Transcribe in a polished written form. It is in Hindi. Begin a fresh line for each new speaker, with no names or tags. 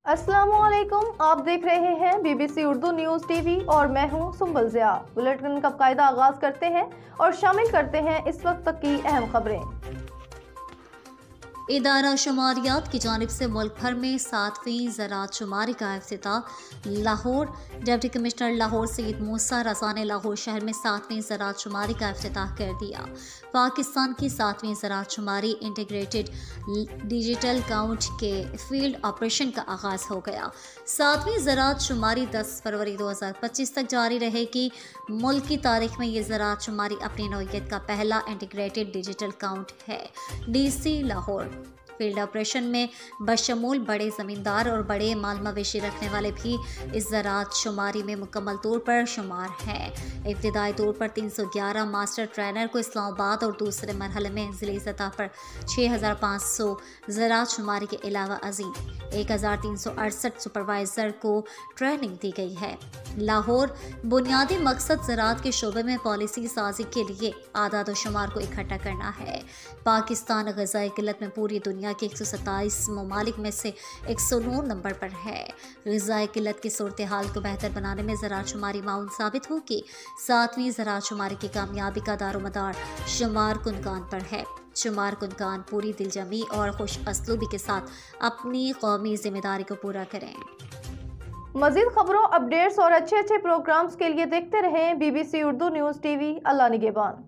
अस्सलामुअलैकुम, आप देख रहे हैं बीबीसी उर्दू न्यूज़ टीवी और मैं हूं सुंबल ज़िया। बुलेटिन का कायदा आगाज करते हैं और शामिल करते हैं इस वक्त तक की अहम खबरें।
इदारा शुमारियात की जानिब से मुल्क भर में 7वीं ज़राअत शुमारी का इफ्तिताह। लाहौर। डिप्टी कमिश्नर लाहौर सईद मूसा रज़ा ने लाहौर शहर में 7वीं ज़राअत शुमारी का इफ्तिताह कर दिया। पाकिस्तान की 7वीं ज़राअत शुमारी इंटीग्रेटेड डिजिटल काउंट के फील्ड ऑपरेशन का आगाज़ हो गया। 7वीं ज़राअत शुमारी 10 फरवरी 2025 तक जारी रहेगी। मुल्क की तारीख में ये ज़राअत शुमारी अपनी नौइयत का पहला इंटीग्रेटेड डिजिटल काउंट है। DC लाहौर। फील्ड ऑपरेशन में बशमूल बड़े ज़मींदार और बड़े माल मवेशी रखने वाले भी इस ज़राअत शुमारी में मुकम्मल तौर पर शुमार हैं। इब्तिदाई तौर पर 311 मास्टर ट्रेनर को इस्लामाबाद और दूसरे मरहले में ज़िली सतह पर 6500 ज़राअत शुमारी के अलावा अजीम 1368 सुपरवाइज़र को ट्रेनिंग दी गई है। लाहौर। बुनियादी मकसद ज़राअत के शोबे में पॉलिसी साजी के लिए आदाद व शुमार को इकट्ठा करना है। पाकिस्तान ग़िज़ाई किल्लत में पूरी दुनिया के 127 ममालिक में से 109 नंबर पर है। ग़िज़ाई किल्लत की सूरत हाल को बेहतर बनाने में ज़राअत शुमारी माउन साबित होगी। 7वीं ज़राअत शुमारी की कामयाबी का दारोमदार शुमार कुनकान पर है। शुमार कुनकान पूरी दिलजमी और खुश असलूबी के साथ अपनी कौमी जिम्मेदारी को पूरा करें।
मज़ीद खबरों, अपडेट्स और अच्छे प्रोग्राम्स के लिए देखते रहें बीबीसी उर्दू न्यूज़ टीवी। अल्लाह निगहबान।